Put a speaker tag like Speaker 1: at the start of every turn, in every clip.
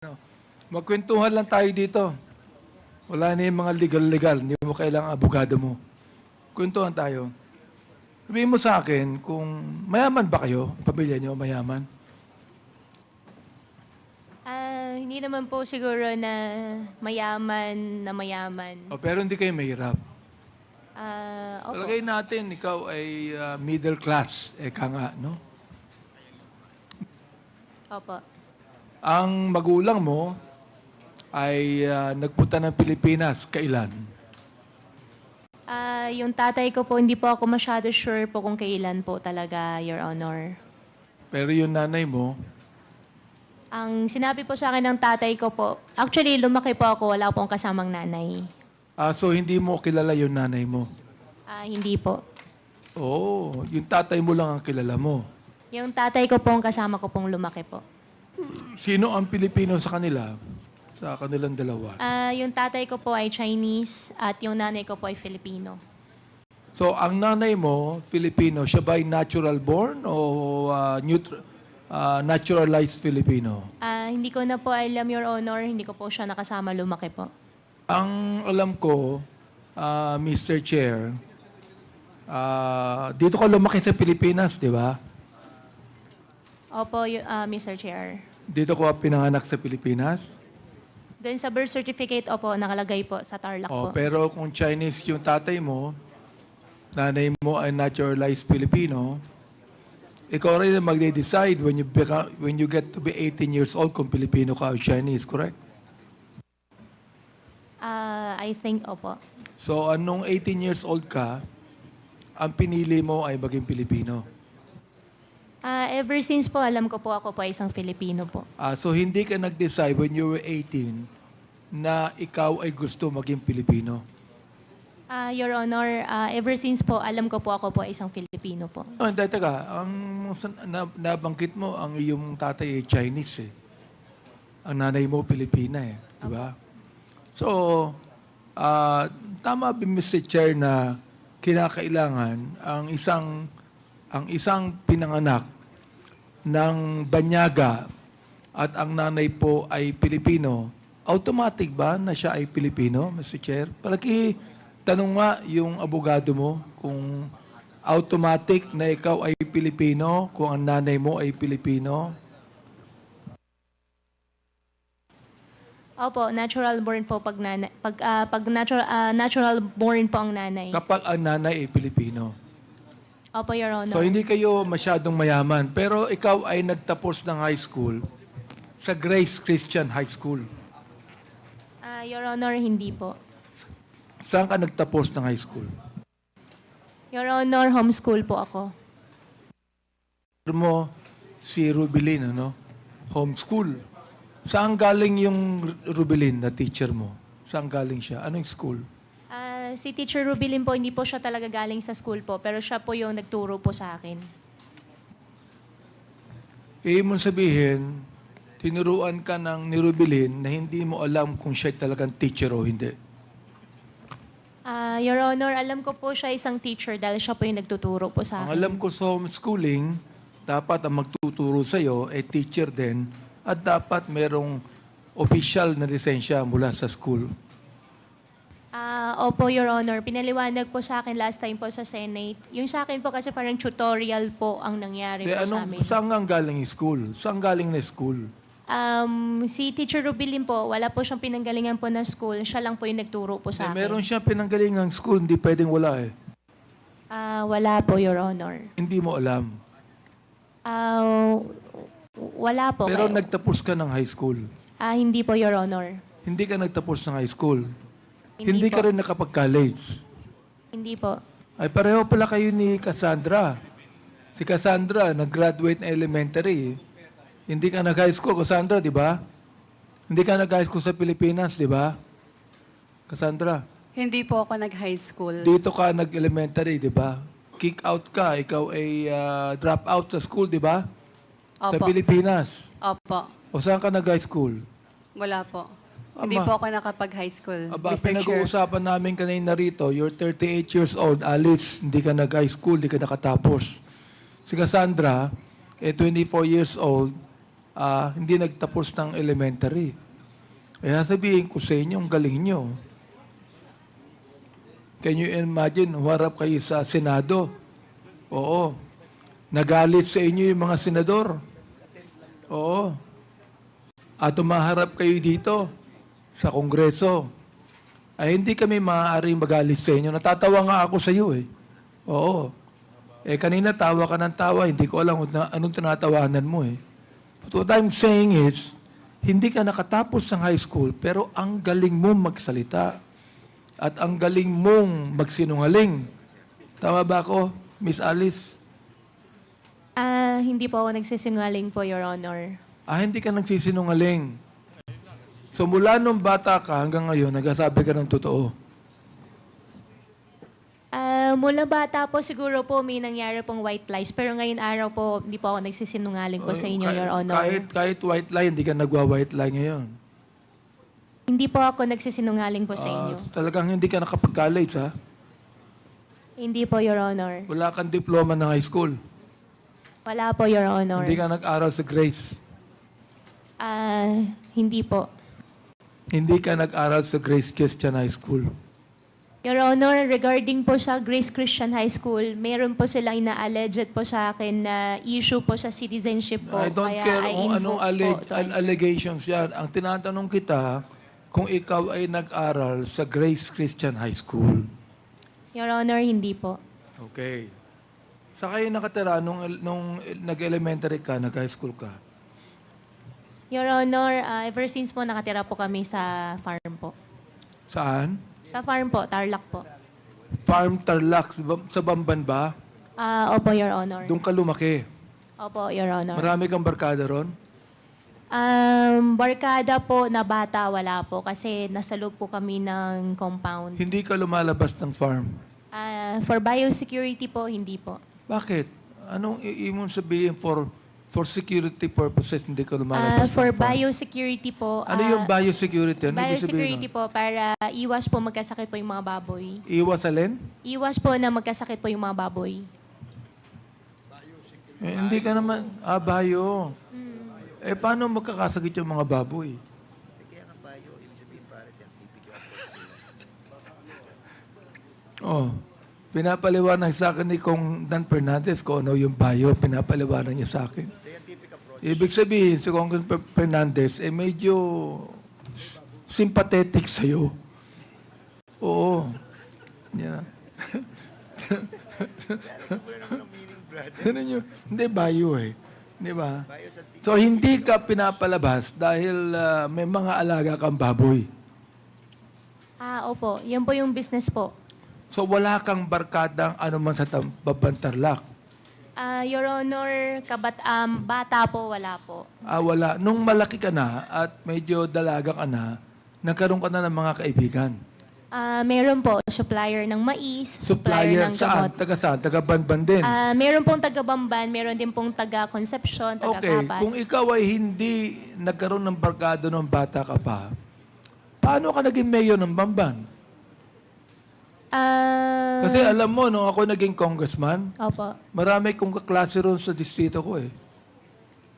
Speaker 1: No. Magkwentuhan lang tayo dito. Wala na yung mga legal-legal. Hindi mo kailangang abogado mo. Kwentuhan tayo. Sabihin mo sa akin kung mayaman ba kayo? Pamilya niyo mayaman?
Speaker 2: Hindi naman po siguro na mayaman.
Speaker 1: O, pero hindi kayo mahirap.
Speaker 2: Opo.
Speaker 1: Talagay natin, ikaw ay middle class. Eka nga, no?
Speaker 2: Opo.
Speaker 1: Ang magulang mo ay nagpunta ng Pilipinas. Kailan?
Speaker 2: Yung tatay ko po, hindi po ako masyado sure po kung kailan po talaga, Your Honor.
Speaker 1: Pero yung nanay mo,
Speaker 2: Ang sinabi po sa akin ng tatay ko po, actually lumaki po ako, wala pong kasamang nanay.
Speaker 1: so hindi mo kilala yung nanay mo.
Speaker 2: Hindi po.
Speaker 1: Oo, yung tatay mo lang ang kilala mo.
Speaker 2: Yung tatay ko po, ang kasama ko pong lumaki po.
Speaker 1: Sino ang Pilipino sa kanila? Sa kanilang dalawa?
Speaker 2: Yung tatay ko po ay Chinese at yung nanay ko po ay Filipino.
Speaker 1: So, ang nanay mo, Filipino, siya ba ay natural born o naturalized Filipino?
Speaker 2: Hindi ko na po alam, Your Honor, hindi ko po siya nakasama lumaki po.
Speaker 1: Ang alam ko, Mr. Chair, dito ka lumaki sa Pilipinas, di ba?
Speaker 2: Opo, Mr. Chair.
Speaker 1: Dito ko pinanganak sa Pilipinas.
Speaker 2: Doon sa birth certificate, opo, nakalagay po sa Tarlac po.
Speaker 1: Pero kung Chinese yung tatay mo, nanay mo ay naturalized Filipino, ikaw rin ang magde-decide when you get to be 18 years old kung Filipino ka o Chinese, correct?
Speaker 2: I think, opo.
Speaker 1: So, anong 18 years old ka, ang pinili mo ay maging Pilipino.
Speaker 2: Ever since po, alam ko po ako po ay isang Filipino po.
Speaker 1: So, hindi ka nag-decide when you were 18 na ikaw ay gusto maging Pilipino.
Speaker 2: Your Honor, ever since po, alam ko po ako po ay isang Filipino po.
Speaker 1: Oh, hindi, teka. Nabanggit mo, ang iyong tatay ay Chinese eh. Ang nanay mo, Pilipina eh. Diba? So, tama ba, Mr. Chair, na kinakailangan ang isang pinanganak ng banyaga at ang nanay po ay Pilipino, automatic ba na siya ay Pilipino, Mr. Chair? Palagi tanong nga yung abogado mo kung automatic na ikaw ay Pilipino, kung ang nanay mo ay Pilipino.
Speaker 2: Opo, natural born po pag natural born po ang nanay.
Speaker 1: Kapag ang nanay ay Pilipino.
Speaker 2: Opo, Your Honor.
Speaker 1: So hindi kayo masyadong mayaman, pero ikaw ay nagtapos ng high school sa Grace Christian High School.
Speaker 2: Your Honor, hindi po.
Speaker 1: Saan ka nagtapos ng high school?
Speaker 2: Your Honor, homeschool po ako.
Speaker 1: Mo si Rubilin, ano? Homeschool. Saan galing yung Rubilin na teacher mo? Saan galing siya? Anong school?
Speaker 2: Si Teacher Rubilin po, hindi po siya talaga galing sa school po, pero siya po yung nagturo po sa akin.
Speaker 1: Ibig mong sabihin, tinuruan ka ng ni Rubilin na hindi mo alam kung siya talagang teacher o hindi.
Speaker 2: Your Honor, alam ko po siya isang teacher dahil siya po yung nagtuturo po sa
Speaker 1: Ang
Speaker 2: akin.
Speaker 1: alam ko sa homeschooling, dapat ang magtuturo sa'yo ay teacher din at dapat merong official na lisensya mula sa school.
Speaker 2: Opo, Your Honor. Pinaliwanag po sa akin last time po sa Senate. Yung sa akin po kasi parang tutorial po ang nangyari po sa amin.
Speaker 1: Saan nga galing yung school? Saan galing na school?
Speaker 2: Si Teacher Rubilin po, wala po siyang pinanggalingan po na school. Siya lang po yung nagturo po sa akin.
Speaker 1: Meron siya pinanggalingang school, hindi pwedeng wala eh.
Speaker 2: Wala po, Your Honor.
Speaker 1: Hindi mo alam.
Speaker 2: Wala po.
Speaker 1: Pero nagtapos ka ng high school.
Speaker 2: Hindi po, Your Honor.
Speaker 1: Hindi ka nagtapos ng high school.
Speaker 2: Hindi
Speaker 1: Hindi ka
Speaker 2: po.
Speaker 1: rin nakapag-college.
Speaker 2: Hindi po.
Speaker 1: Ay pareho pala kayo ni Cassandra. Si Cassandra, nag-graduate na elementary. Hindi ka nag-high school, Cassandra, di ba? Hindi ka nag-high school sa Pilipinas, di ba? Cassandra,
Speaker 3: Hindi po ako nag-high school.
Speaker 1: dito ka nag-elementary, di ba? Kick out ka, ikaw ay drop out sa school, di ba? Sa
Speaker 3: Opo.
Speaker 1: Pilipinas.
Speaker 3: Opo.
Speaker 1: O saan ka nag-high school?
Speaker 3: Wala po.
Speaker 1: Ama.
Speaker 3: Hindi po ako nakapag-high school,
Speaker 1: Aba,
Speaker 3: Mr. Chair.
Speaker 1: pinag-uusapan namin kanina rito, you're 38 years old, Alice, hindi ka nag-high school, hindi ka nakatapos. Si Cassandra, 24 years old, hindi nagtapos ng elementary. Kaya sabihin ko sa inyo, ang galing nyo. Can you imagine, huwarap kayo sa Senado? Oo. Nagalit sa inyo yung mga senador. Oo. At umaharap kayo dito sa Kongreso. Ay hindi kami maaaring magalit sa inyo. Natatawa nga ako sa iyo eh. Oo. Kanina tawa ka ng tawa, hindi ko alam anong tinatawanan mo eh. But what I'm saying is, hindi ka nakatapos ng high school, pero ang galing mong magsalita. At ang galing mong magsinungaling. Tama ba ako, Miss Alice?
Speaker 2: Hindi po ako nagsisinungaling po, Your Honor.
Speaker 1: Hindi ka nagsisinungaling. So mula nung bata ka hanggang ngayon, nagsasabi ka ng totoo.
Speaker 2: Mula bata po siguro po may nangyari pong white lies. Pero ngayon araw po, hindi po ako nagsisinungaling po sa inyo, Your Honor.
Speaker 1: Kahit white lie, hindi ka nagwa-white lie ngayon.
Speaker 2: Hindi po ako nagsisinungaling po sa inyo.
Speaker 1: Talagang hindi ka nakapag-college, ha?
Speaker 2: Hindi po, Your Honor.
Speaker 1: Wala kang diploma ng high school.
Speaker 2: Wala po, Your Honor.
Speaker 1: Hindi ka nag-aral sa Grace.
Speaker 2: Hindi po.
Speaker 1: Hindi ka nag-aral sa Grace Christian High School.
Speaker 2: Your Honor, regarding po sa Grace Christian High School, meron po silang ina-alleged po sa akin na issue po sa citizenship po.
Speaker 1: I don't
Speaker 2: Kaya
Speaker 1: care
Speaker 2: I
Speaker 1: kung anong
Speaker 2: invoke po to answer.
Speaker 1: allegations yan. Ang tinatanong kita, kung ikaw ay nag-aral sa Grace Christian High School.
Speaker 2: Your Honor, hindi po.
Speaker 1: Okay. Sa kayo nakatira nung nag-elementary ka, nag-high school ka?
Speaker 2: Your Honor, ever since po nakatira po kami sa farm po.
Speaker 1: Saan?
Speaker 2: Sa farm po, Tarlac po.
Speaker 1: Farm Tarlac, sa Bamban ba?
Speaker 2: Opo, Your Honor.
Speaker 1: Doon ka lumaki.
Speaker 2: Opo, Your Honor.
Speaker 1: Marami kang barkada ron?
Speaker 2: Barkada po na bata, wala po. Kasi nasa loob po kami ng compound.
Speaker 1: Hindi ka lumalabas ng farm.
Speaker 2: For biosecurity po, hindi po.
Speaker 1: Bakit? Anong iimon sabihin for security purposes hindi ka lumalabas
Speaker 2: For
Speaker 1: ng farm?
Speaker 2: biosecurity po,
Speaker 1: Ano yung biosecurity? Ano ibig sabihin
Speaker 2: biosecurity
Speaker 1: nun?
Speaker 2: po para iwas po magkasakit po yung mga baboy.
Speaker 1: Iwas alin?
Speaker 2: Iwas po na magkasakit po yung mga baboy.
Speaker 1: Hindi ka naman, bio. Paano magkakasakit yung mga baboy? Oh, pinapaliwanag sa akin ni Kong Dan Fernandez kung ano yung bio, pinapaliwanag niya sa akin. Ibig sabihin, si Kong Fernandez, medyo sympathetic sa'yo. Oo. Yeah. Hindi, bio eh. Di ba? So, hindi ka pinapalabas dahil may mga alaga kang baboy.
Speaker 2: Opo. Yan po yung business po.
Speaker 1: So, wala kang barkadang anuman sa Babantarlak.
Speaker 2: Your Honor, bata po, wala po.
Speaker 1: Wala. Nung malaki ka na at medyo dalaga ka na, nagkaroon ka na ng mga kaibigan.
Speaker 2: Meron po, supplier ng mais,
Speaker 1: Supplier
Speaker 2: ng
Speaker 1: saan?
Speaker 2: gamot.
Speaker 1: Taga saan? Taga Banban din.
Speaker 2: Meron pong taga-Bamban, meron din pong taga-Concepcion,
Speaker 1: Okay.
Speaker 2: taga-Capas.
Speaker 1: Kung ikaw ay hindi nagkaroon ng barkada nung bata ka pa, paano ka naging mayor ng Bamban? Kasi alam mo, nung ako naging congressman,
Speaker 2: Opo.
Speaker 1: marami kong kaklase ron sa distrito ko eh.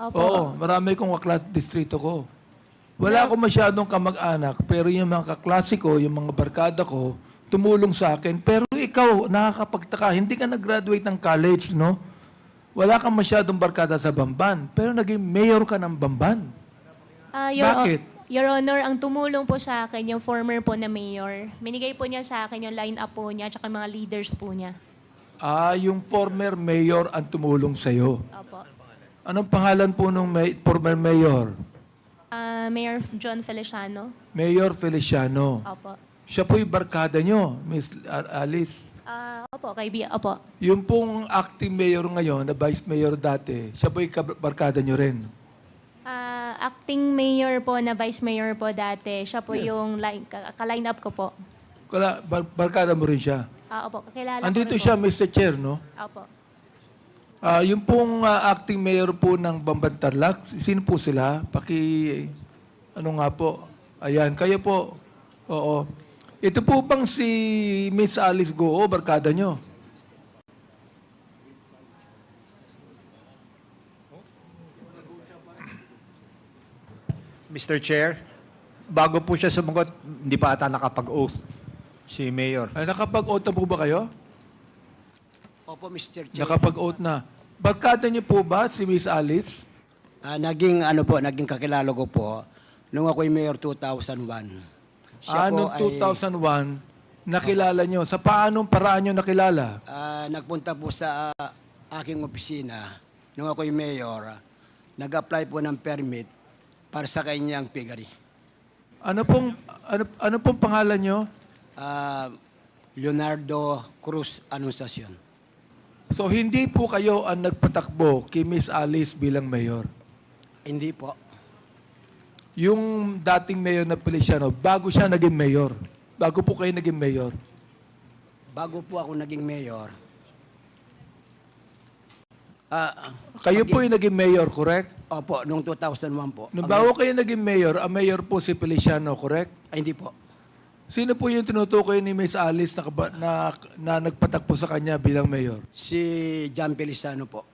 Speaker 2: Opo.
Speaker 1: Oo, marami kong kaklase sa distrito ko. Wala akong masyadong kamag-anak, pero yung mga kaklase ko, yung mga barkada ko, tumulong sa akin. Pero ikaw, nakakapagtaka, hindi ka nag-graduate ng college, no? Wala kang masyadong barkada sa Bamban, pero naging mayor ka ng Bamban. Bakit?
Speaker 2: Your Honor, ang tumulong po sa akin, yung former po na mayor, minigay po niya sa akin yung line-up po niya at mga leaders po niya.
Speaker 1: Yung former mayor ang tumulong sa'yo.
Speaker 2: Opo.
Speaker 1: Anong pangalan po nung former mayor?
Speaker 2: Mayor John Feliciano.
Speaker 1: Mayor Feliciano.
Speaker 2: Opo.
Speaker 1: Siya po'y barkada nyo, Miss Alice.
Speaker 2: Opo, kaibigan. Opo.
Speaker 1: Yung pong acting mayor ngayon, na vice mayor dati, siya po'y barkada nyo rin.
Speaker 2: Acting mayor po na vice mayor po dati, siya po yung ka-line up ko po.
Speaker 1: Barkada mo rin siya.
Speaker 2: Opo, kakilala
Speaker 1: Andito
Speaker 2: ko rin
Speaker 1: siya,
Speaker 2: po.
Speaker 1: Mr. Chair, no?
Speaker 2: Opo.
Speaker 1: Yung pong acting mayor po ng Bambantarlac, sino po sila? Ano nga po? Ayan, kayo po. Oo. Ito po bang si Miss Alice Goo, barkada nyo?
Speaker 4: Mr. Chair, bago po siya sumagot, hindi pa ata nakapag-oath si Mayor.
Speaker 1: Ay, nakapag-oath na po ba kayo?
Speaker 5: Opo, Mr. Chair.
Speaker 1: Nakapag-oath na. Barkada niyo po ba si Miss Alice?
Speaker 5: Naging kakilala ko po nung ako'y mayor 2001.
Speaker 1: Noong 2001, nakilala niyo. Sa paanong paraan niyo nakilala?
Speaker 5: Nagpunta po sa aking opisina nung ako'y mayor. Nag-apply po ng permit para sa kanyang piggery.
Speaker 1: Ano pong pangalan niyo?
Speaker 5: Leonardo Cruz Anunciacion.
Speaker 1: So hindi po kayo ang nagpatakbo kay Miss Alice bilang mayor.
Speaker 5: Hindi po.
Speaker 1: Yung dating mayor na Feliciano, bago siya naging mayor. Bago po kayo naging mayor.
Speaker 5: Bago po ako naging mayor,
Speaker 1: Kayo po yung naging mayor, correct?
Speaker 5: opo, nung 2001 po.
Speaker 1: Nung bago kayo naging mayor, ang mayor po si Feliciano, correct?
Speaker 5: Hindi po.
Speaker 1: Sino po yung tinutukoy ni Miss Alice na nagpatakbo sa kanya bilang mayor?
Speaker 5: Si John Feliciano po.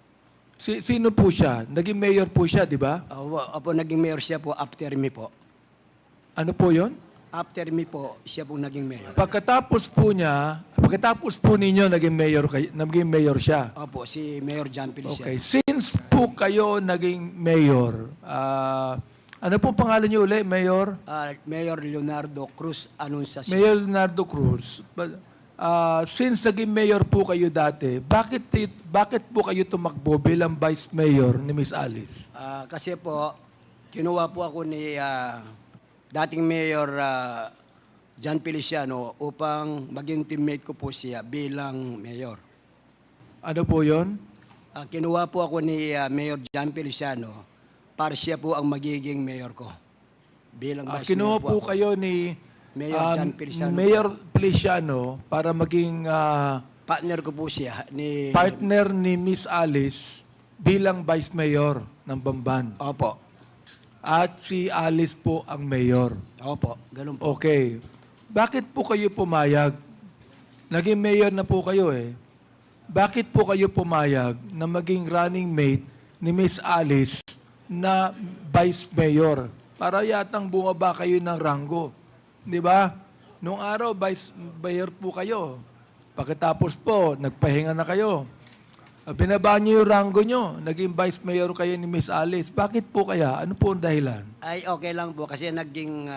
Speaker 1: Sino po siya? Naging mayor po siya, di ba?
Speaker 5: Opo, naging mayor siya po after me po.
Speaker 1: Ano po yon?
Speaker 5: After me po, siya po naging mayor.
Speaker 1: Pagkatapos po ninyo naging mayor siya.
Speaker 5: Opo, si Mayor John Feliciano.
Speaker 1: Okay. Since po kayo naging mayor, ano po pangalan niyo uli, Mayor?
Speaker 5: Mayor Leonardo Cruz Anunciacion.
Speaker 1: Mayor Leonardo Cruz. Since naging mayor po kayo dati, bakit po kayo tumakbo bilang vice mayor ni Miss Alice?
Speaker 5: Kasi po, kinuha po ako ni dating Mayor John Feliciano upang maging teammate ko po siya bilang mayor.
Speaker 1: Ano po yon?
Speaker 5: Kinuha po ako ni Mayor John Feliciano para siya po ang magiging mayor ko. Bilang vice
Speaker 1: Kinuha
Speaker 5: mayor
Speaker 1: po
Speaker 5: ako.
Speaker 1: kayo ni
Speaker 5: Mayor John Feliciano.
Speaker 1: Mayor Feliciano para maging
Speaker 5: Partner ko po siya ni...
Speaker 1: partner ni Miss Alice bilang vice mayor ng Bamban.
Speaker 5: Opo.
Speaker 1: At si Alice po ang mayor.
Speaker 5: Opo, ganun po.
Speaker 1: Okay. Bakit po kayo pumayag? Naging mayor na po kayo eh. Bakit po kayo pumayag na maging running mate ni Miss Alice na vice mayor? Para yatang bumaba kayo ng ranggo. Di ba? Nung araw, vice mayor po kayo. Pagkatapos po, nagpahinga na kayo. Binaba niyo yung ranggo niyo. Naging vice mayor kayo ni Miss Alice. Bakit po kaya? Ano po ang dahilan?
Speaker 5: Ay, okay lang po kasi naging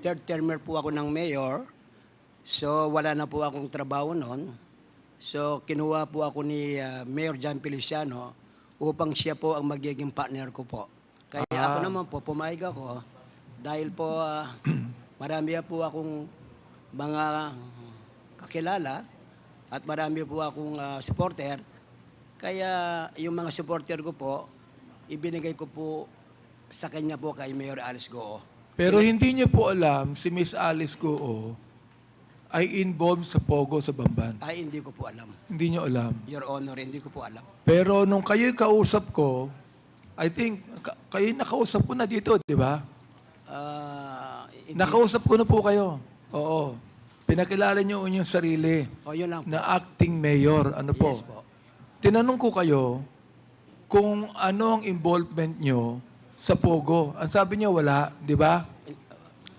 Speaker 5: third termer po ako ng mayor. So, wala na po akong trabaho noon. So, kinuha po ako ni Mayor John Feliciano upang siya po ang magiging partner ko po. Kaya ako naman po, pumayag ako dahil po marami po akong mga kakilala at marami po akong supporter. Kaya yung mga supporter ko po, ibinigay ko po sa kanya po kay Mayor Alice Goo.
Speaker 1: Pero hindi niyo po alam si Miss Alice Goo ay involved sa Pogo sa Bamban.
Speaker 5: Ay, hindi ko po alam.
Speaker 1: Hindi niyo alam.
Speaker 5: Your Honor, hindi ko po alam.
Speaker 1: Pero nung kayo'y kausap ko, I think, kayo nakausap ko na dito, di ba?
Speaker 5: Hindi.
Speaker 1: Nakausap ko na po kayo. Oo. Pinakilala niyo yung sarili
Speaker 5: O, yun lang po.
Speaker 1: na acting mayor. Ano po?
Speaker 5: Yes po.
Speaker 1: Tinanong ko kayo kung ano ang involvement nyo sa Pogo. Ang sabi niyo wala, di ba?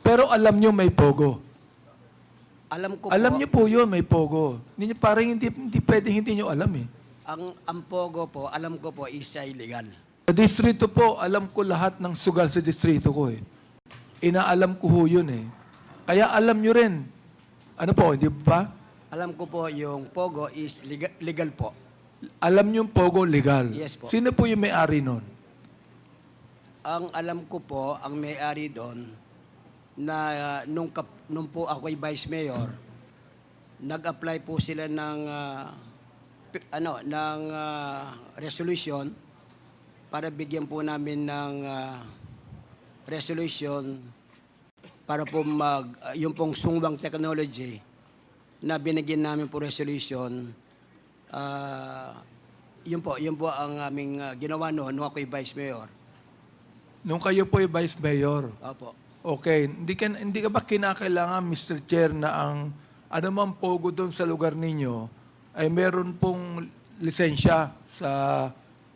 Speaker 1: Pero alam niyo may Pogo.
Speaker 5: Alam ko
Speaker 1: Alam
Speaker 5: po,
Speaker 1: niyo po yun, may Pogo. Hindi, parang hindi pwedeng hindi niyo alam eh.
Speaker 5: ang Pogo po, alam ko po, is illegal.
Speaker 1: Sa distrito po, alam ko lahat ng sugal sa distrito ko eh. Inaalam ko ho yun eh. Kaya alam nyo rin. Ano po, di ba?
Speaker 5: Alam ko po, yung Pogo is legal po.
Speaker 1: Alam nyo yung Pogo legal.
Speaker 5: Yes po.
Speaker 1: Sino po yung may-ari nun?
Speaker 5: Ang alam ko po, ang may-ari doon, na nung po ako'y vice mayor, nag-apply po sila ng resolution para bigyan po namin ng resolution para po yung pong sungwang technology na binigyan namin po resolution. Yun po ang aming ginawa noon nung ako'y vice mayor.
Speaker 1: Nung kayo po yung vice mayor.
Speaker 5: Opo.
Speaker 1: Okay. Hindi ka ba kinakailangan, Mr. Chair, na ang anumang Pogo doon sa lugar ninyo ay meron pong lisensya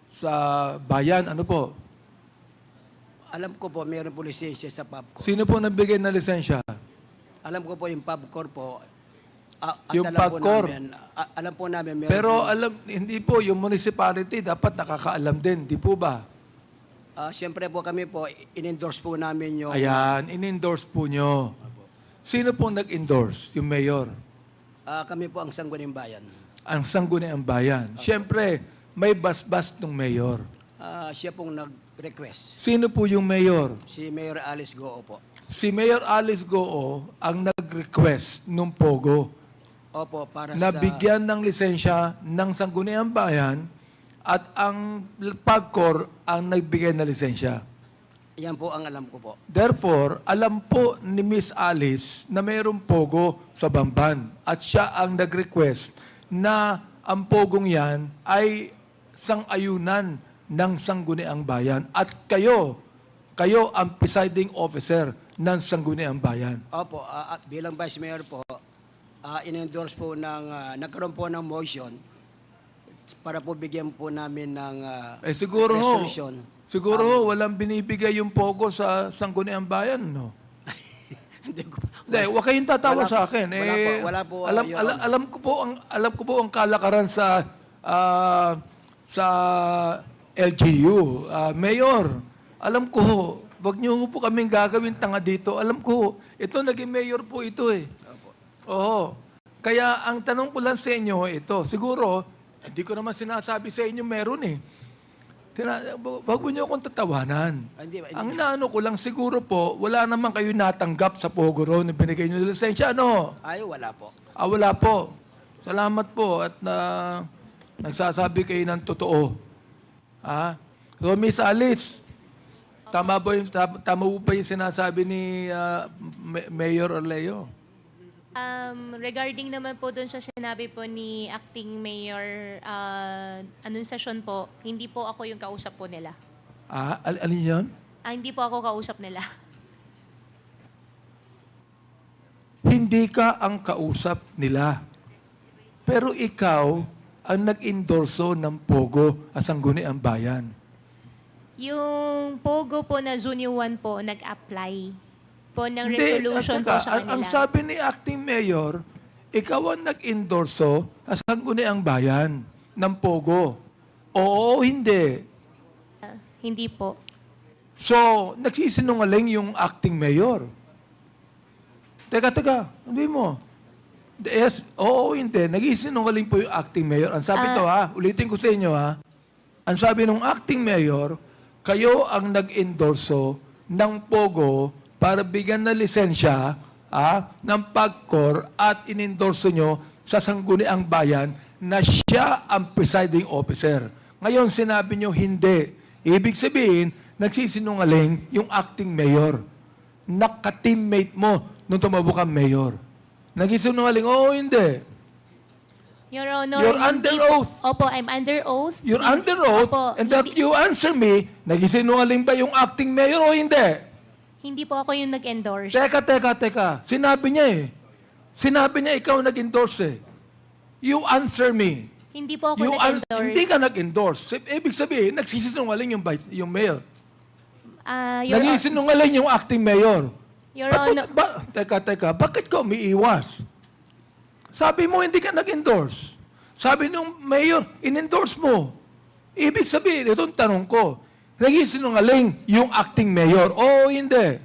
Speaker 1: sa bayan? Ano po?
Speaker 5: Alam ko po, mayroon po lisensya sa PubCorp.
Speaker 1: Sino po nagbigay na lisensya?
Speaker 5: Alam ko po yung PubCorp po. At
Speaker 1: Yung
Speaker 5: alam po
Speaker 1: PubCorp.
Speaker 5: namin, alam po namin meron
Speaker 1: Pero
Speaker 5: po,
Speaker 1: hindi po, yung municipality dapat nakakaalam din, di po ba?
Speaker 5: siyempre po kami po, in-endorse po namin yung...
Speaker 1: Ayan, in-endorse po nyo. Sino po nag-endorse? Yung mayor?
Speaker 5: kami po ang Sangguniang Bayan.
Speaker 1: Ang Sangguniang Bayan. Siyempre, may basbas ng mayor.
Speaker 5: Siya pong nag-request.
Speaker 1: Sino po yung mayor?
Speaker 5: Si Mayor Alice Goo po.
Speaker 1: Si Mayor Alice Goo ang nag-request nung Pogo
Speaker 5: Opo, para
Speaker 1: na
Speaker 5: sa...
Speaker 1: bigyan ng lisensya ng Sangguniang Bayan at ang PAGCOR ang nagbigay na lisensya.
Speaker 5: Yan po ang alam ko po.
Speaker 1: Therefore, alam po ni Miss Alice na mayroong Pogo sa Bamban at siya ang nag-request na ang Pogong yan ay sang-ayunan ng Sangguniang Bayan at kayo ang presiding officer ng Sangguniang Bayan.
Speaker 5: Opo, at bilang Vice Mayor po, in-endorse po nagkaroon po ng motion para po bigyan po namin ng
Speaker 1: Siguro ho,
Speaker 5: resolution.
Speaker 1: walang binibigay yung Pogo sa Sangguniang Bayan, no?
Speaker 5: Hindi ko
Speaker 1: Hindi, huwag kayong tatawa
Speaker 5: Wala po.
Speaker 1: sa akin.
Speaker 5: Wala po, Your Honor.
Speaker 1: Alam ko po ang kalakaran sa LGU. Mayor, alam ko, wag niyo po kaming gagawin tanga dito. Alam ko, ito naging mayor po ito eh. Oo. Kaya ang tanong ko lang sa inyo ito, siguro, hindi ko naman sinasabi sa inyo meron eh. Wag mo niyo akong tatawanan.
Speaker 5: Hindi.
Speaker 1: Ang inaano ko lang siguro po, wala naman kayo natanggap sa Pogoro na binigay niyo ng lisensya, ano?
Speaker 5: Ay, wala po.
Speaker 1: Wala po. Salamat po at nagsasabi kayo ng totoo. So, Miss Alice, tama po ba yung sinasabi ni Mayor Orleo?
Speaker 2: Regarding naman po dun sa sinabi po ni Acting Mayor Anunciacion po, hindi po ako yung kausap po nila.
Speaker 1: Alin yun?
Speaker 2: Hindi po ako kausap nila.
Speaker 1: Hindi ka ang kausap nila. Pero ikaw ang nag-endorso ng Pogo at Sangguniang Bayan.
Speaker 2: Yung Pogo po na Junior 1 po, nag-apply po ng
Speaker 1: Hindi,
Speaker 2: resolution po sa
Speaker 1: ang
Speaker 2: kanila.
Speaker 1: sabi ni Acting Mayor, ikaw ang nag-endorso at Sangguniang Bayan ng Pogo. Oo, hindi.
Speaker 2: Hindi po.
Speaker 1: So, nagsisinungaling yung Acting Mayor. Teka, sabi mo. Yes, oo, hindi. Nagsisinungaling po yung Acting Mayor. Ang sabi ulitin ko sa inyo ang sabi ng Acting Mayor, kayo ang nag-endorso ng Pogo para bigyan na lisensya ng PAGCOR at inendorso nyo sa Sangguniang Bayan na siya ang presiding officer. Ngayon, sinabi nyo hindi. Ibig sabihin, nagsisinungaling yung acting mayor. Naka-teammate mo nung tumabo kang mayor. Nagsisinungaling, oo, hindi.
Speaker 2: Your Honor,
Speaker 1: You're
Speaker 2: hindi-
Speaker 1: under oath.
Speaker 2: Opo, I'm under oath.
Speaker 1: You're under oath,
Speaker 2: Opo,
Speaker 1: and if you answer me, nagsisinungaling ba yung acting mayor o hindi?
Speaker 2: Hindi po ako yung nag-endorse.
Speaker 1: Teka. Sinabi niya eh. Sinabi niya ikaw nag-endorse eh. You answer me.
Speaker 2: Hindi po ako nag-endorse.
Speaker 1: Hindi ka nag-endorse. Ibig sabihin, nagsisinungaling yung mayor. Nagsisinungaling yung acting mayor.
Speaker 2: Your Honor,
Speaker 1: Teka. Bakit ka umiiwas? Sabi mo, hindi ka nag-endorse. Sabi nung mayor, in-endorse mo. Ibig sabihin, itong tanong ko, nagsisinungaling yung acting mayor. Oo, hindi.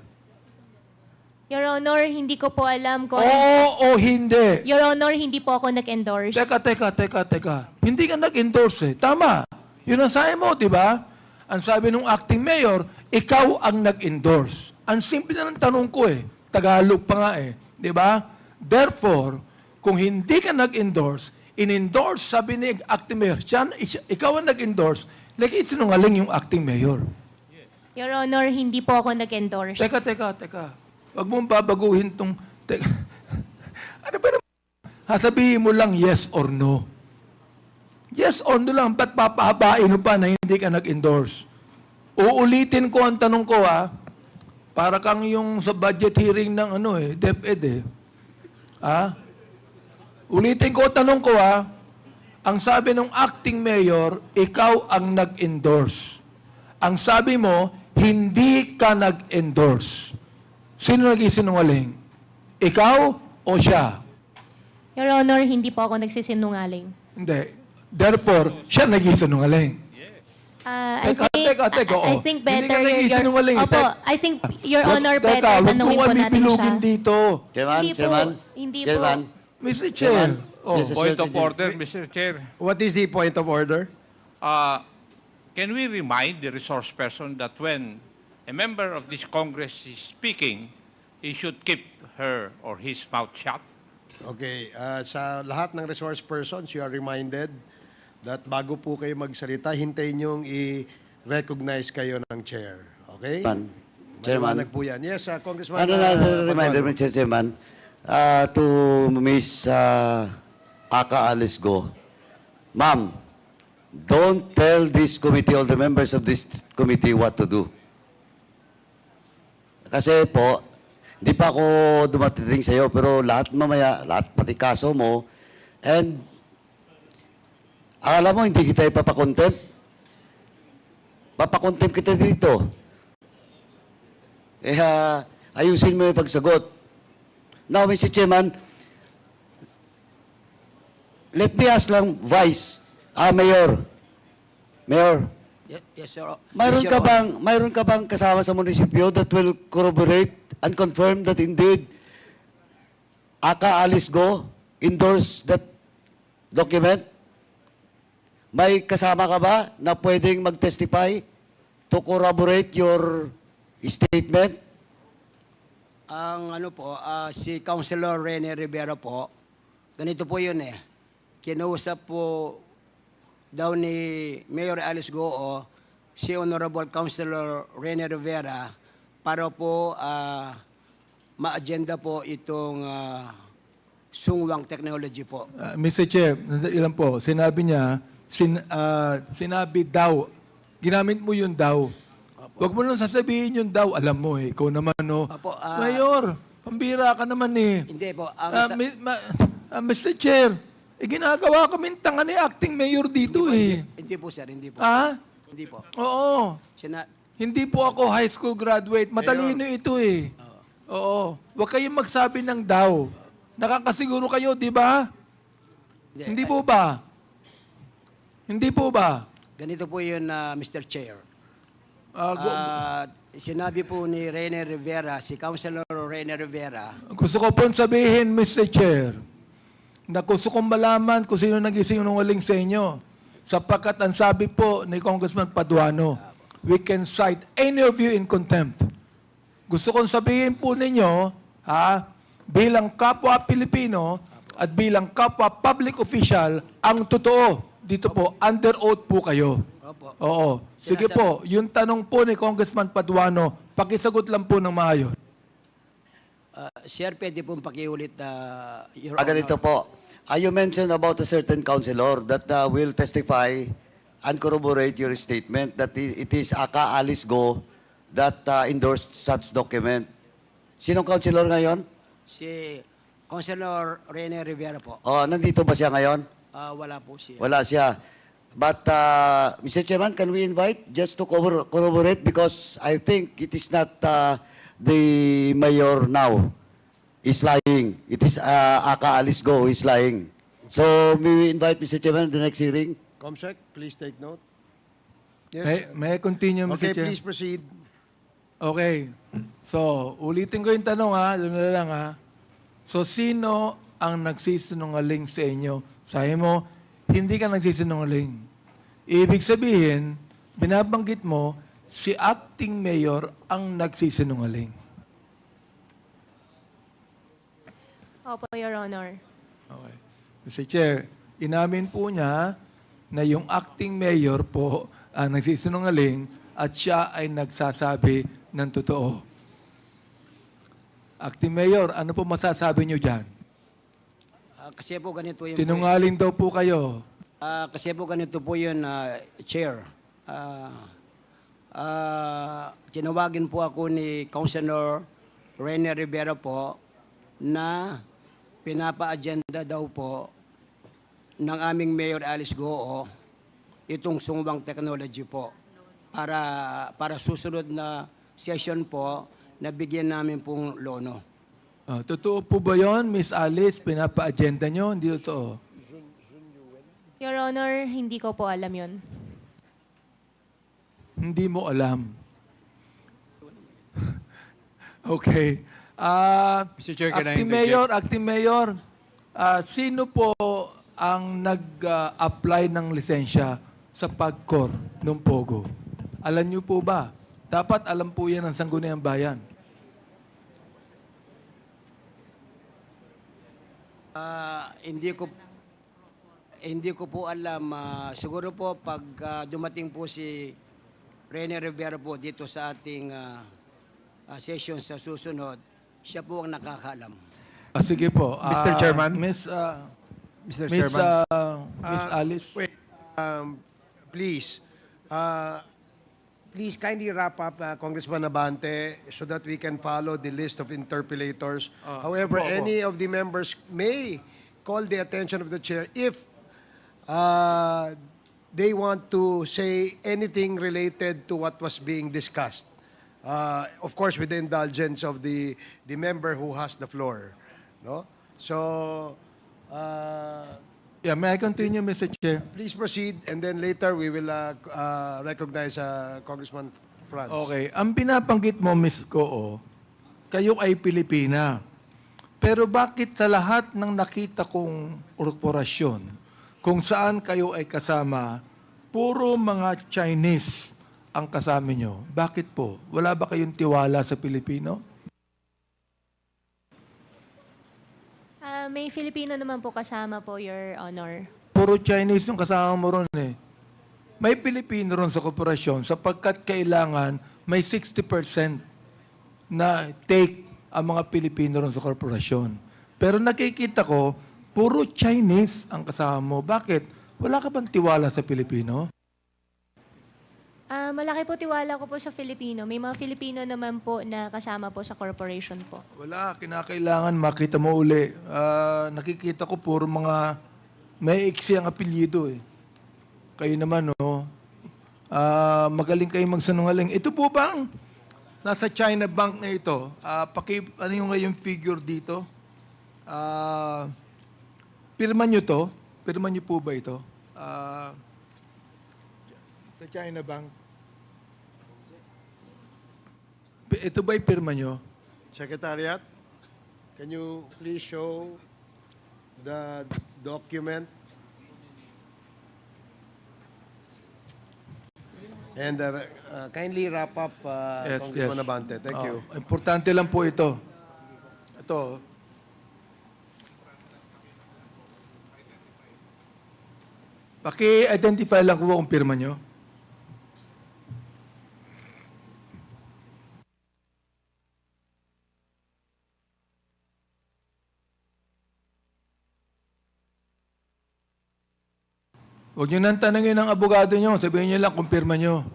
Speaker 2: Your Honor, hindi ko po alam kung...
Speaker 1: Oo o hindi.
Speaker 2: Your Honor, hindi po ako nag-endorse.
Speaker 1: Teka. Hindi ka nag-endorse eh. Tama. Yun ang sabi mo, di ba? Ang sabi ng acting mayor, ikaw ang nag-endorse. Ang simple na ng tanong ko eh. Tagalog pa nga eh. Di ba? Therefore, kung hindi ka nag-endorse, in-endorse, sabi ni acting mayor, ikaw ang nag-endorse, nagsisinungaling yung acting mayor.
Speaker 2: Your Honor, hindi po ako nag-endorse.
Speaker 1: Teka. Huwag mong babaguhin tong... Ano ba naman? Sabihin mo lang yes or no. Yes or no lang. Ba't papahabain mo pa na hindi ka nag-endorse? Uulitin ko ang tanong ko para kang yung sa budget hearing ng DepEd eh. Ulitin ko ang tanong ko Ang sabi ng acting mayor, ikaw ang nag-endorse. Ang sabi mo, hindi ka nag-endorse. Sino nag-isinungaling? Ikaw o siya?
Speaker 2: Your Honor, hindi po ako nagsisinungaling.
Speaker 1: Hindi. Therefore, siya nag-isinungaling. Teka,
Speaker 2: I
Speaker 1: oo.
Speaker 2: think
Speaker 1: Hindi ka
Speaker 2: better
Speaker 1: nag-isinungaling.
Speaker 2: Opo, I think Your Honor
Speaker 1: Teka,
Speaker 2: better
Speaker 1: wag
Speaker 2: tanungin
Speaker 1: mo
Speaker 2: po
Speaker 1: kami
Speaker 2: natin
Speaker 1: bilugin
Speaker 2: siya.
Speaker 1: dito.
Speaker 6: Chairman,
Speaker 2: Hindi po.
Speaker 6: Chairman,
Speaker 2: Hindi po.
Speaker 6: Chairman,
Speaker 1: Mr. Chair.
Speaker 6: Chairman,
Speaker 1: Oh.
Speaker 6: this is
Speaker 7: Point
Speaker 6: your
Speaker 7: of order, Mr. Chair.
Speaker 8: What is the point of order?
Speaker 7: Can we remind the resource person that when a member of this Congress is speaking, he should keep her or his mouth shut?
Speaker 8: Okay, sa lahat ng resource persons, you are reminded that bago po kayo magsalita, hintayin niyong i-recognize kayo ng chair. Okay?
Speaker 6: Chairman.
Speaker 8: Maliwanag po yan. Yes, Congressman.
Speaker 6: Another reminder,
Speaker 8: Paduano.
Speaker 6: Mr. Chairman, to Miss Aka Alice Go. Ma'am, don't tell this committee, all the members of this committee what to do. Kasi po, di pa ako dumating sa iyo, pero lahat mamaya, lahat pati kaso mo, and akala mo hindi kita ipapakontempt? Papakontempt kita dito. Ayusin mo yung pagsagot. Now, Mr. Chairman, let me ask lang, Mayor. Mayor,
Speaker 5: Yes, sir.
Speaker 6: mayroon
Speaker 5: Yes,
Speaker 6: ka
Speaker 5: Your
Speaker 6: bang mayroon ka bang kasama sa munisipyo that will corroborate and confirm that indeed Aka Alice Go endorse that document? May kasama ka ba na pwedeng mag-testify to corroborate your statement?
Speaker 5: Ang ano po, si Councilor Rene Rivera po, ganito po yun eh. Kinausap po daw ni Mayor Alice Goo si Honorable Councilor Rene Rivera para po ma-agenda po itong sungwang technology po.
Speaker 1: Mr. Chair, ilan po, sinabi niya, sinabi daw, ginamit mo yung daw. Huwag mo nang sasabihin yung daw, alam mo eh, ikaw naman no.
Speaker 5: Apo,
Speaker 1: Mayor, pambira ka naman eh.
Speaker 5: Hindi po.
Speaker 1: Mr. Chair, ginagawa kami tanga ni acting mayor dito eh.
Speaker 5: Hindi po, sir. Hindi po. Hindi po.
Speaker 1: Oo. Hindi po ako high school graduate. Matalino ito eh. Oo. Huwag kayong magsabi ng daw. Nakakasiguro kayo, di ba? Hindi po ba? Hindi po ba?
Speaker 5: Ganito po yun, Mr. Chair. Sinabi po ni Rene Rivera, si Councilor Rene Rivera,
Speaker 1: Gusto ko pong sabihin, Mr. Chair, na gusto kong malaman kung sino nag-isinungaling sa inyo. Sapagkat ang sabi po ni Congressman Paduano, we can cite any of you in contempt. Gusto kong sabihin po ninyo, bilang kapwa Pilipino at bilang kapwa public official, ang totoo, dito po, under oath po kayo.
Speaker 5: Opo.
Speaker 1: Oo. Sige po, yung tanong po ni Congressman Paduano, pakisagot lang po ng maayos.
Speaker 5: Sir, pwede pong pakiulit, Your Honor.
Speaker 6: Ganito po. You mentioned about a certain councilor that will testify and corroborate your statement that it is Aka Alice Go that endorsed such document. Sinong councilor ngayon?
Speaker 5: Si Councilor Rene Rivera po.
Speaker 6: Nandito ba siya ngayon?
Speaker 5: Wala po siya.
Speaker 6: Wala siya. But, Mr. Chairman, can we invite just to corroborate because I think it is not the mayor now is lying. It is Aka Alice Go who is lying. So, may we invite Mr. Chairman the next hearing?
Speaker 8: Comsec, please take note. Yes.
Speaker 1: May I continue, Mr.
Speaker 8: Okay,
Speaker 1: Chair?
Speaker 8: please proceed.
Speaker 1: Okay. So, ulitin ko yung tanong alam na lang So, sino ang nagsisinungaling sa inyo? Sabi mo, hindi ka nagsisinungaling. Ibig sabihin, binabanggit mo, si acting mayor ang nagsisinungaling.
Speaker 2: Opo, Your Honor.
Speaker 1: Okay. Mr. Chair, inamin po niya na yung acting mayor po ang nagsisinungaling at siya ay nagsasabi ng totoo. Acting mayor, ano po masasabi niyo dyan?
Speaker 5: Kasi po ganito yung...
Speaker 1: Sinungaling daw po kayo.
Speaker 5: Kasi po ganito po yun, Chair. Tinawagin po ako ni Councilor Rene Rivera po na pinapa-agenda daw po ng aming Mayor Alice Goo itong sungwang technology po. para susunod na session po, nabigyan namin pong lono.
Speaker 1: Totoo po ba yun, Miss Alice? Pinapa-agenda nyo? Hindi totoo.
Speaker 2: Your Honor, hindi ko po alam yun.
Speaker 1: Hindi mo alam. Okay.
Speaker 4: Mr. Chair, can I
Speaker 1: Acting Mayor, sino po ang nag-apply ng lisensya sa PAGCOR ng Pogo? Alam niyo po ba? Dapat alam po yan ng Sangguniang Bayan.
Speaker 5: Hindi ko po alam. Siguro po pag dumating po si Rene Rivera po dito sa ating session sa susunod, siya po ang nakakaalam.
Speaker 1: Sige po.
Speaker 4: Mr. Chairman?
Speaker 1: Miss
Speaker 4: Mr. Chairman.
Speaker 1: Miss Alice.
Speaker 8: Wait, please. Please kindly wrap up, Congressman Abante, so that we can follow the list of interpellators. However,
Speaker 1: opo.
Speaker 8: any of the members may call the attention of the chair if they want to say anything related to what was being discussed. Of course, with the indulgence of the member who has the floor. No? So,
Speaker 1: Yeah, may I continue, Mr. Chair?
Speaker 8: please proceed, and then later we will recognize Congressman Franz.
Speaker 1: Okay. Ang binabanggit mo, Miss Koo, kayo ay Pilipina. Pero bakit sa lahat ng nakita kong korporasyon, kung saan kayo ay kasama, puro mga Chinese ang kasama nyo? Bakit po? Wala ba kayong tiwala sa Pilipino?
Speaker 2: May Filipino naman po kasama po, Your Honor.
Speaker 1: Puro Chinese yung kasama mo ron eh. May Pilipino ron sa korporasyon sapagkat kailangan may 60% na take ang mga Pilipino ron sa korporasyon. Pero nakikita ko, puro Chinese ang kasama mo. Bakit? Wala ka bang tiwala sa Pilipino?
Speaker 2: Malaki po tiwala ko po sa Filipino. May mga Filipino naman po na kasama po sa corporation po.
Speaker 1: Wala. Kinakailangan makita mo uli. Nakikita ko puro mga may iksi ang apelyido eh. Kayo naman, no? Magaling kayo magsanungaling. Ito po bang nasa China Bank na ito? Ano yung ngayong figure dito? Pirma nyo to? Pirma nyo po ba ito? Sa China Bank. Ito ba'y pirma nyo?
Speaker 8: Secretariat, can you please show the document? And kindly wrap up, Congressman Abante. Thank you.
Speaker 1: Importante lang po ito. Ito. Paki-identify lang ko kung pirma nyo. Huwag nyo nang tanongin ng abogado nyo. Sabihin nyo lang kung pirma nyo.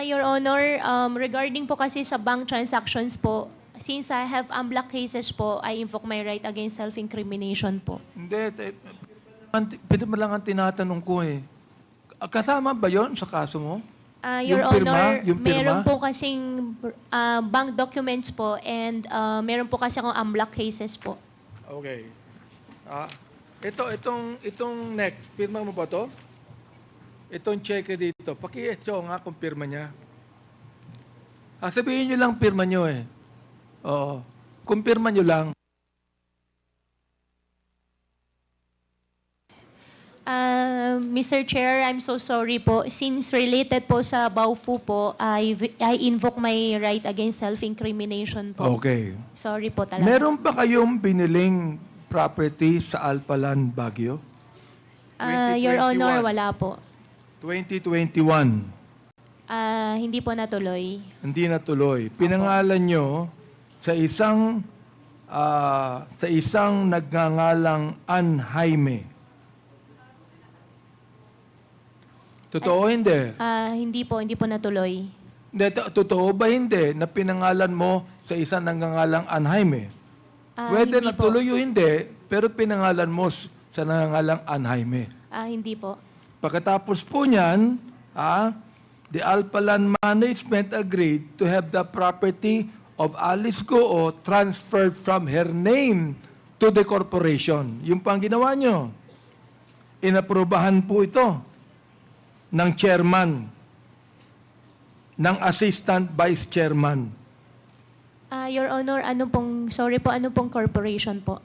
Speaker 2: Your Honor, regarding po kasi sa bank transactions po, since I have unblocked cases po, I invoke my right against self-incrimination po.
Speaker 1: Hindi. Pirma lang ang tinatanong ko eh. Kasama ba yon sa kaso mo?
Speaker 2: Your
Speaker 1: Yung pirma?
Speaker 2: Honor,
Speaker 1: Yung pirma?
Speaker 2: meron po kasing bank documents po and meron po kasi akong unblocked cases po.
Speaker 1: Okay. Itong next, pirma mo ba to? Itong cheque dito. Paki-show nga kung pirma niya. Sabihin nyo lang pirma nyo eh. Oo. Kung pirma nyo lang.
Speaker 2: Mr. Chair, I'm so sorry po. Since related po sa Baofu po, I invoke my right against self-incrimination po.
Speaker 1: Okay.
Speaker 2: Sorry po talaga.
Speaker 1: Meron ba kayong biniling property sa Alphaland, Baguio?
Speaker 2: Your
Speaker 1: 2021.
Speaker 2: Honor, wala po.
Speaker 1: 2021.
Speaker 2: Hindi po natuloy.
Speaker 1: Hindi natuloy. Pinangalan nyo sa isang nagngangalang Ann Jaime. Totoo hindi?
Speaker 2: Hindi po natuloy.
Speaker 1: Hindi, totoo ba hindi na pinangalan mo sa isang nagngangalang Ann Jaime? Whether
Speaker 2: Hindi
Speaker 1: natuloy o hindi, pero pinangalan mo sa nangangalang Ann Jaime.
Speaker 2: Hindi po.
Speaker 1: Pagkatapos po niyan, the Alpalan management agreed to have the property of Alice Goo transferred from her name to the corporation. Yung pang ginawa nyo. Inaprubahan po ito ng chairman, ng assistant vice chairman.
Speaker 2: Your Honor, ano pong corporation po?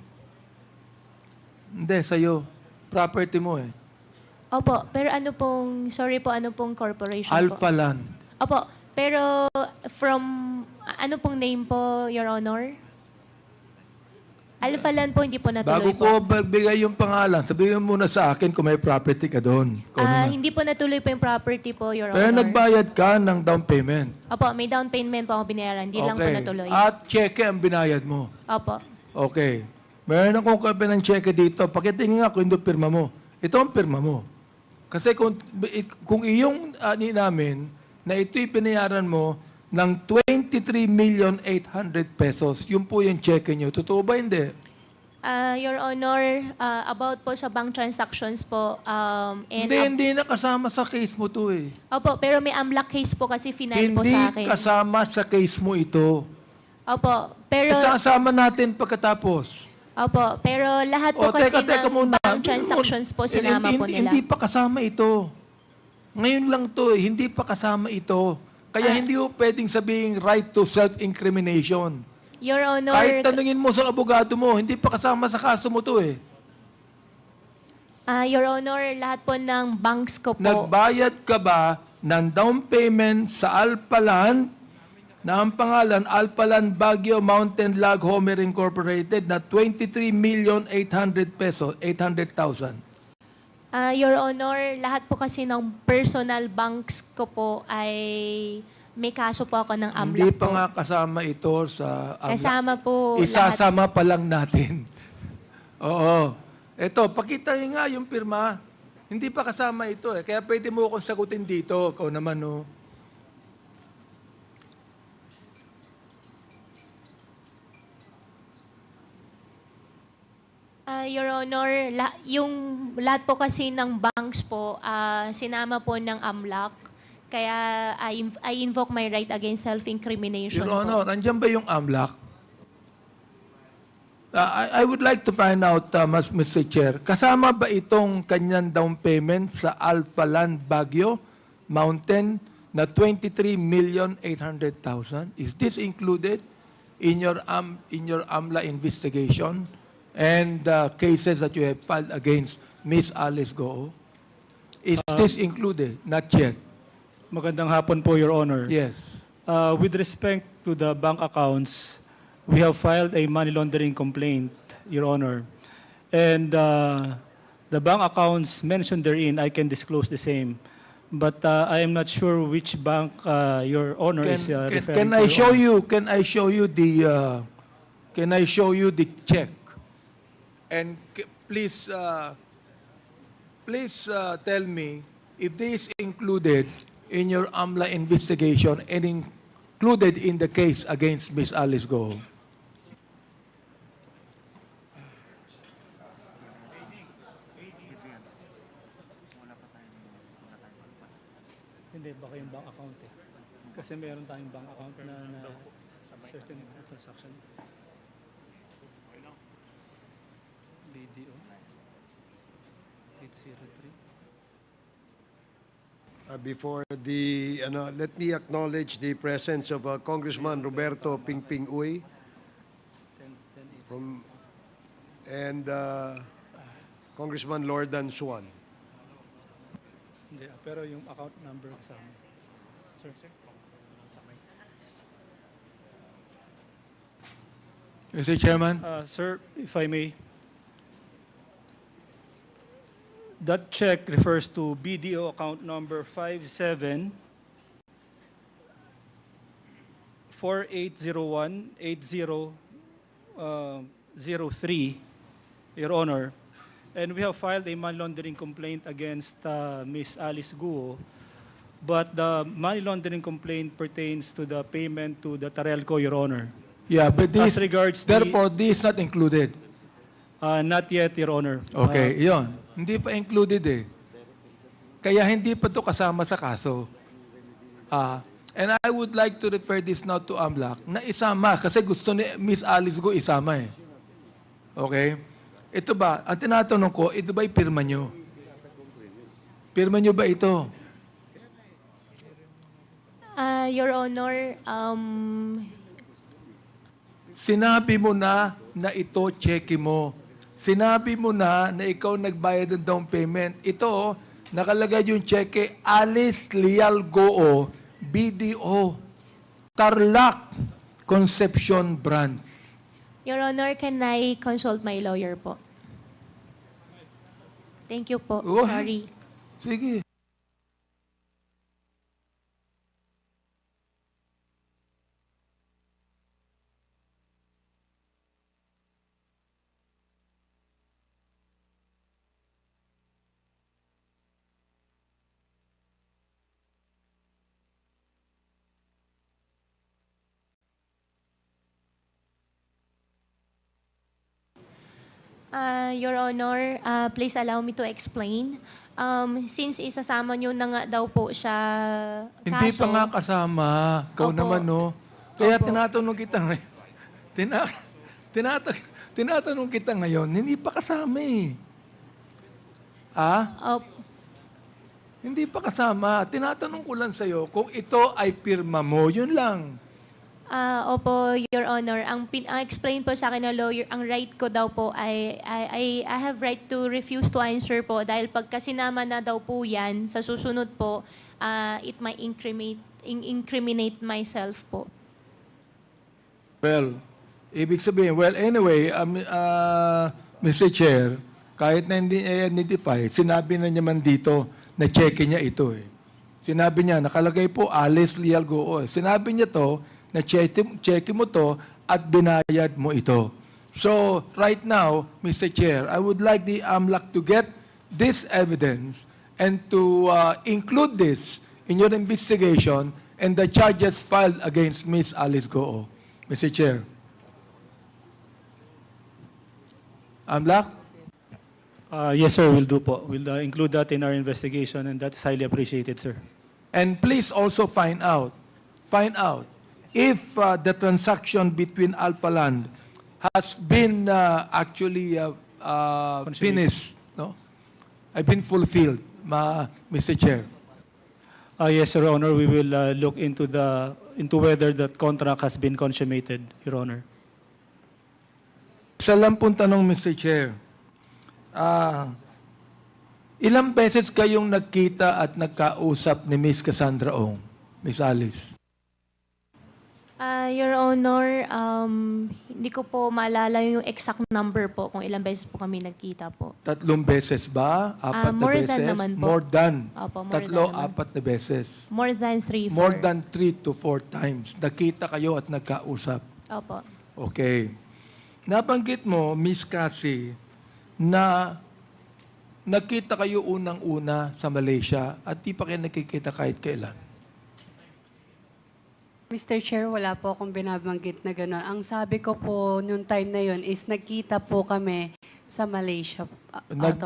Speaker 1: Hindi, sa'yo. Property mo eh.
Speaker 2: Opo, pero ano pong corporation po?
Speaker 1: Alphaland.
Speaker 2: Opo, pero from, ano pong name po, Your Honor? Alphaland po, hindi po
Speaker 1: Bago
Speaker 2: natuloy po.
Speaker 1: ko magbigay yung pangalan, sabihin mo muna sa akin kung may property ka doon. Ikaw naman.
Speaker 2: Hindi po natuloy po yung property po, Your
Speaker 1: Pero
Speaker 2: Honor.
Speaker 1: nagbayad ka ng down payment.
Speaker 2: Opo, may down payment po ako binayaran, hindi lang po natuloy.
Speaker 1: At cheque ang binayad mo.
Speaker 2: Opo.
Speaker 1: Okay. Meron akong copy ng cheque dito. Pakitingin nga kung ito pirma mo. Ito ang pirma mo. Kasi kung iyong ani namin na ito'y binayaran mo ng 23,800,000 pesos, yun po yung cheque nyo. Totoo ba hindi?
Speaker 2: Your Honor, about po sa bank transactions po, and
Speaker 1: Hindi na kasama sa case mo to eh.
Speaker 2: Opo, pero may AMLAC case po kasi final po
Speaker 1: Hindi
Speaker 2: sa akin.
Speaker 1: kasama sa case mo ito.
Speaker 2: Opo, pero
Speaker 1: Isasama natin pagkatapos.
Speaker 2: Opo, pero lahat po kasi
Speaker 1: teka
Speaker 2: ng
Speaker 1: muna.
Speaker 2: bank transactions po sinama po nila.
Speaker 1: Hindi pa kasama ito. Ngayon lang to, hindi pa kasama ito. Kaya hindi po pwedeng sabihin right to self-incrimination.
Speaker 2: Your Honor,
Speaker 1: Kahit tanungin mo sa abogado mo, hindi pa kasama sa kaso mo to eh.
Speaker 2: Your Honor, lahat po ng banks ko po.
Speaker 1: Nagbayad ka ba ng down payment sa Alpaland na ang pangalan Alpaland Baguio Mountain Log Homer Incorporated na 23,800,000 pesos, 800,000.
Speaker 2: Your Honor, lahat po kasi ng personal banks ko po ay may kaso po ako ng AMLAC
Speaker 1: Hindi pa
Speaker 2: po.
Speaker 1: nga kasama ito sa
Speaker 2: Kasama po lahat.
Speaker 1: Isasama pa lang natin. Oo. Ito, pakita niyo nga yung pirma. Hindi pa kasama ito eh. Kaya pwede mo akong sagutin dito. Ikaw naman, no?
Speaker 2: Your Honor, yung lahat po kasi ng banks po, sinama po ng AMLAC. Kaya I invoke my right against self-incrimination
Speaker 1: Your
Speaker 2: po.
Speaker 1: Honor, andyan ba yung AMLAC? I would like to find out, Mr. Chair, kasama ba itong kanyang down payment sa Alphaland Baguio Mountain na 23,800,000? Is this included in your AMLA investigation and cases that you have filed against Miss Alice Goo? Is this included? Not yet.
Speaker 4: Magandang hapon po, Your Honor.
Speaker 1: Yes.
Speaker 4: With respect to the bank accounts, we have filed a money laundering complaint, Your Honor. And the bank accounts mentioned therein, I can disclose the same. But I am not sure which bank Your Honor is referring
Speaker 1: Can
Speaker 4: to.
Speaker 1: I
Speaker 4: Your
Speaker 1: show
Speaker 4: Honor.
Speaker 1: you? Can I show you the? Can I show you the check? And please, tell me if this is included in your AMLA investigation and included in the case against Miss Alice Goo.
Speaker 4: Hindi, baka yung bank account eh. Kasi meron tayong bank account na certain transaction. BDO 803.
Speaker 8: Before the, let me acknowledge the presence of Congressman Roberto Pingping Uy from, and Congressman Lordan Suan.
Speaker 4: Hindi, pero yung account number kasama. Sir.
Speaker 1: Mr. Chairman.
Speaker 4: Sir, if I may. That check refers to BDO account number 57 4801 8003, Your Honor. And we have filed a money laundering complaint against Ms. Alice Goo, but the money laundering complaint pertains to the payment to the Tarelco, Your Honor.
Speaker 1: Yeah, but this,
Speaker 4: As regards
Speaker 1: therefore, this is not included.
Speaker 4: Not yet, Your Honor.
Speaker 1: Okay, yon. Hindi pa included eh. Kaya hindi pa to kasama sa kaso. And I would like to refer this now to AMLAC na isama kasi gusto ni Miss Alice Go isama eh. Okay? Ito ba, ang tinatanong ko, ito ba'y pirma nyo? Pirma nyo ba ito?
Speaker 2: Your Honor,
Speaker 1: Sinabi mo na ito, cheque mo. Sinabi mo na ikaw nagbayad ng down payment. Ito, nakalagay yung cheque, Alice Leal Goo, BDO, Tarlac, Concepcion Branch.
Speaker 2: Your Honor, can I consult my lawyer po? Thank you po.
Speaker 1: Oh.
Speaker 2: Sorry.
Speaker 1: Sige.
Speaker 2: Your Honor, please allow me to explain. Since isasama nyo na nga daw po siya
Speaker 1: Hindi
Speaker 2: kaso,
Speaker 1: pa nga kasama. Ikaw
Speaker 2: Opo.
Speaker 1: naman, no? Kaya
Speaker 2: Opo.
Speaker 1: tinatanong kita ngayon. Tinatanong kita ngayon, hindi pa kasama eh. Hindi pa kasama. Tinatanong ko lang sa'yo kung ito ay pirma mo. Yun lang.
Speaker 2: Opo, Your Honor. Ang explain po sa akin ng lawyer, ang right ko daw po ay I have right to refuse to answer po dahil pagka sinama na daw po yan, sa susunod po, it might incriminate myself po.
Speaker 1: Well, ibig sabihin, anyway, Mr. Chair, kahit na hindi identify, sinabi na naman dito na cheque niya ito eh. Sinabi niya, nakalagay po Alice Leal Goo. Sinabi niya to, na cheque mo to at binayad mo ito. So, right now, Mr. Chair, I would like the AMLAC to get this evidence and to include this in your investigation and the charges filed against Miss Alice Goo. Mr. Chair. AMLAC?
Speaker 4: Yes, sir, we'll do po. We'll include that in our investigation, and that is highly appreciated, sir.
Speaker 1: And please also find out if the transaction between Alpha Land has been actually finished, no? I've been fulfilled, Mr. Chair.
Speaker 4: Yes, Your Honor, we will look into whether that contract has been consummated, Your Honor.
Speaker 1: Isa lang pong tanong, Mr. Chair. Ilang beses kayong nagkita at nagkausap ni Miss Cassandra Ong, Miss Alice?
Speaker 2: Your Honor, hindi ko po maalala yung exact number po kung ilang beses po kami nagkita po.
Speaker 1: 3 beses ba? 4 na
Speaker 2: more
Speaker 1: beses?
Speaker 2: than naman po.
Speaker 1: More than.
Speaker 2: Opo, more
Speaker 1: 3,
Speaker 2: than naman.
Speaker 1: 4 na beses.
Speaker 2: More than 3, 4.
Speaker 1: More than 3 to 4 times. Nakita kayo at nagkausap.
Speaker 2: Opo.
Speaker 1: Okay. Nabanggit mo, Miss Cassie, na nakita kayo unang-una sa Malaysia at di pa kayo nakikita kahit kailan.
Speaker 3: Mr. Chair, wala po akong binabanggit na gano'n. Ang sabi ko po noong time na yon is nagkita po kami sa Malaysia.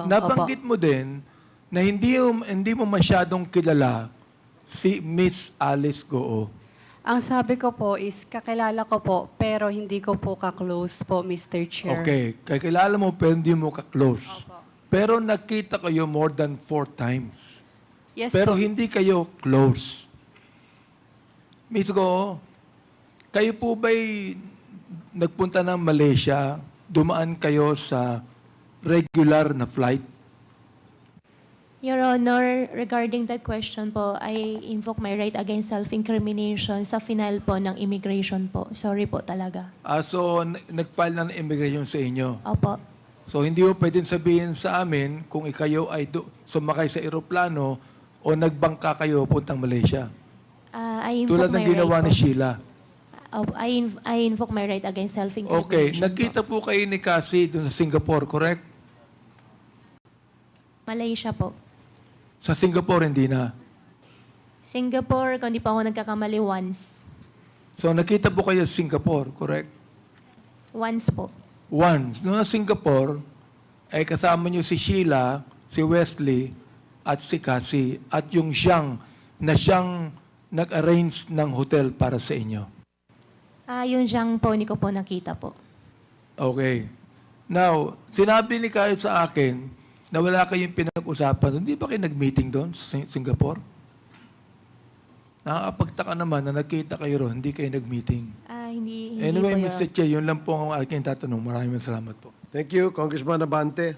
Speaker 1: Nabanggit mo din na hindi mo masyadong kilala si Miss Alice Goo.
Speaker 3: Ang sabi ko po is kakilala ko po pero hindi ko po ka-close po, Mr. Chair.
Speaker 1: Okay. Kakilala mo pero hindi mo ka-close. Pero nakita kayo more than 4 times.
Speaker 3: Yes
Speaker 1: Pero
Speaker 3: po.
Speaker 1: hindi kayo close. Miss Go, kayo po ba'y nagpunta ng Malaysia, dumaan kayo sa regular na flight?
Speaker 2: Your Honor, regarding that question po, I invoke my right against self-incrimination sa final po ng immigration po. Sorry po talaga.
Speaker 1: So, nag-file na ng immigration sa inyo.
Speaker 2: Opo.
Speaker 1: So, hindi mo pwedeng sabihin sa amin kung ikayo ay sumakay sa eroplano o nagbangka kayo puntang Malaysia.
Speaker 2: I invoke
Speaker 1: Tulad
Speaker 2: my
Speaker 1: ng ginawa
Speaker 2: right
Speaker 1: ni
Speaker 2: po.
Speaker 1: Sheila.
Speaker 2: I invoke my right against self-incrimination
Speaker 1: Okay,
Speaker 2: po.
Speaker 1: nagkita po kayo ni Cassie doon sa Singapore, correct?
Speaker 2: Malaysia po.
Speaker 1: Sa Singapore, hindi na.
Speaker 2: Singapore, kung di pa ako nagkakamali, once.
Speaker 1: So, nakita po kayo sa Singapore, correct?
Speaker 2: Once po.
Speaker 1: Once. Noong sa Singapore, ay kasama niyo si Sheila, si Wesley, at si Cassie at yung siyang nag-arrange ng hotel para sa inyo?
Speaker 2: Yung siyang po, hindi ko po nakita po.
Speaker 1: Okay. Now, sinabi ni Kyle sa akin na wala kayong pinag-usapan. Hindi ba kayo nag-meeting doon sa Singapore? Nakakapagtaka naman na nagkita kayo ron, hindi kayo nag-meeting.
Speaker 2: Hindi
Speaker 1: Anyway,
Speaker 2: po, Your
Speaker 1: Mr. Chair, yun lang po ang aking tatanong. Maraming salamat po.
Speaker 8: Thank you, Congressman Abante.